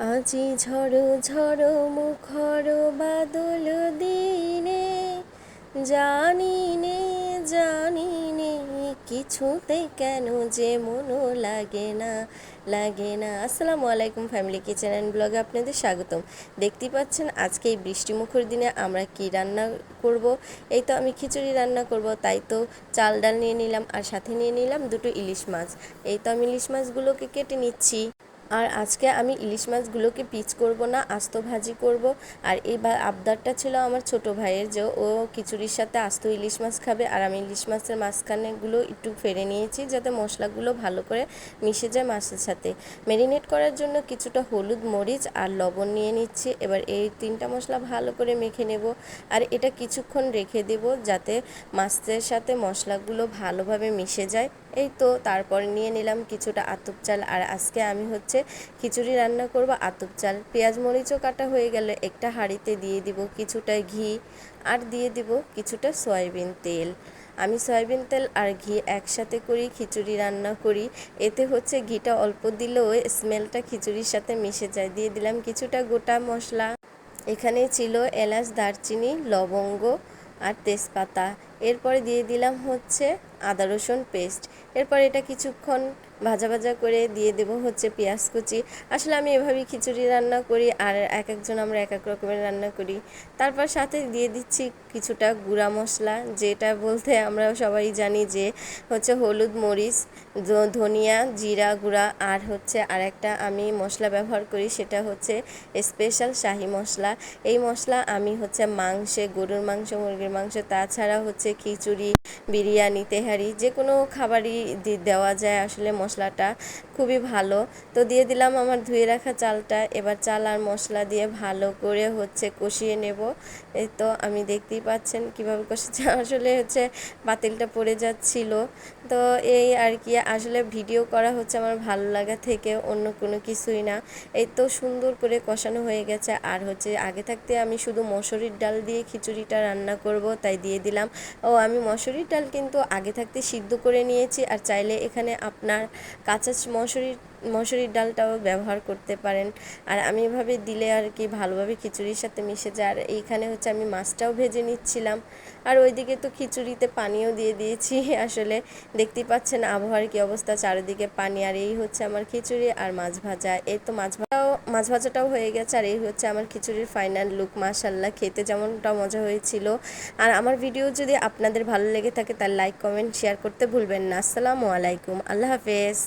আজি ঝড়ো ঝড়ো মুখর বাদল দিনে জানি নে কিছুতে কেন যে মনো লাগে না। আসসালামু আলাইকুম ফ্যামিলি কিচেন অ্যান্ড ব্লগে আপনাদের স্বাগতম। দেখতেই পাচ্ছেন আজকে এই বৃষ্টিমুখর দিনে আমরা কি রান্না করব। এই তো আমি খিচুড়ি রান্না করব, তাই তো চাল ডাল নিয়ে নিলাম আর সাথে নিয়ে নিলাম দুটো ইলিশ মাছ। এই তো আমি ইলিশ মাছগুলোকে কেটে নিচ্ছি। আর আজকে আমি ইলিশ মাছগুলোকে পিচ করব না, আস্ত ভাজি করব। আর এই আবদারটা ছিল আমার ছোট ভাইয়ের, যে ও খিচুড়ির সাথে আস্ত ইলিশ মাছ খাবে। আর আমি ইলিশ মাছের মাঝখানেগুলো একটু ফেলে নিয়েছি যাতে মশলাগুলো ভালো করে মিশে যায় মাছের সাথে। ম্যারিনেট করার জন্য কিছুটা হলুদ, মরিচ আর লবণ নিয়ে নিচ্ছি। এবার এই তিনটা মশলা ভালো করে মেখে নেব আর এটা কিছুক্ষণ রেখে দেব যাতে মাছের সাথে মশলাগুলো ভালোভাবে মিশে যায়। এই তো তারপর নিয়ে নিলাম কিছুটা আতপ চাল। আর আজকে আমি খিচুড়ি রান্না করব আতপ চাল। পেঁয়াজ মরিচও কাটা হয়ে গেলে একটা হাঁড়িতে দিয়ে দিব কিছুটা ঘি আর দিয়ে দিব কিছুটা সয়াবিন তেল। আমি সয়াবিন তেল আর ঘি একসাথে করি খিচুড়ি রান্না করি। এতে ঘিটা অল্প দিলেও স্মেলটা খিচুড়ির সাথে মিশে যায়। দিয়ে দিলাম কিছুটা গোটা মশলা। এখানে ছিল এলাচ, দারচিনি, লবঙ্গ আর তেজপাতা। এরপরে দিয়ে দিলাম আদা রসুন পেস্ট। এরপর এটা কিছুক্ষণ ভাজা ভাজা করে দিয়ে দেব পেঁয়াজ কুচি। আসলে আমি এভাবেই খিচুড়ি রান্না করি, আর এক একজন আমরা এক এক রকমের রান্না করি। তারপর সাথে দিয়ে দিচ্ছি কিছুটা গুঁড়া মশলা, যেটা বলতে আমরা সবাই জানি যে হলুদ, মরিচ, ধনিয়া, জিরা গুঁড়া। আর আর একটা আমি মশলা ব্যবহার করি, সেটা স্পেশাল শাহি মশলা। এই মশলা আমি মাংসে, গরুর মাংস, মুরগির মাংস, তাছাড়া খিচুড়ি, বিরিয়ানি, তেহারি যে কোনো খাবারই দেওয়া যায়। আসলে মশলাটা খুবই ভালো। তো দিয়ে দিলাম আমার ধুয়ে রাখা চালটা। এবার চাল আর মশলা দিয়ে ভালো করে কষিয়ে নেব। এই তো আমি দেখতেই পাচ্ছেন কীভাবে কষেছে। আসলে পাতিলটা পড়ে যাচ্ছিল। তো এই আর কি, আসলে ভিডিও করা আমার ভালো লাগা থেকে, অন্য কোনো কিছুই না। এই তো সুন্দর করে কষানো হয়ে গেছে। আর আগে থাকতে আমি শুধু মসুরির ডাল দিয়ে খিচুড়িটা রান্না করব, তাই দিয়ে দিলাম। আমি মসুরির ডাল কিন্তু আগে থাকতে সিদ্ধ করে নিয়েছি। আর চাইলে এখানে আপনার কাঁচা মসুরির ডালটাও ব্যবহার করতে পারেন। আর আমি এভাবে দিলে আর কি ভালোভাবে খিচুড়ির সাথে মিশে যায়। আর এইখানে আমি মাছটাও ভেজে নিচ্ছিলাম। আর ওইদিকে তো খিচুড়িতে পানিও দিয়ে দিয়েছি। আসলে দেখতেই পাচ্ছেন আবহাওয়ার কি অবস্থা, চারিদিকে পানি। আর এই আমার খিচুড়ি আর মাছ ভাজা। এই তো মাছ ভাজাটাও হয়ে গেছে। আর এই আমার খিচুড়ির ফাইনাল লুক। মাশাআল্লাহ, খেতে যেমনটা মজা হয়েছিল। আর আমার ভিডিও যদি আপনাদের ভালো লেগে থাকে তাহলে লাইক, কমেন্ট, শেয়ার করতে ভুলবেন না। আসসালামু আলাইকুম, আল্লাহ হাফেজ।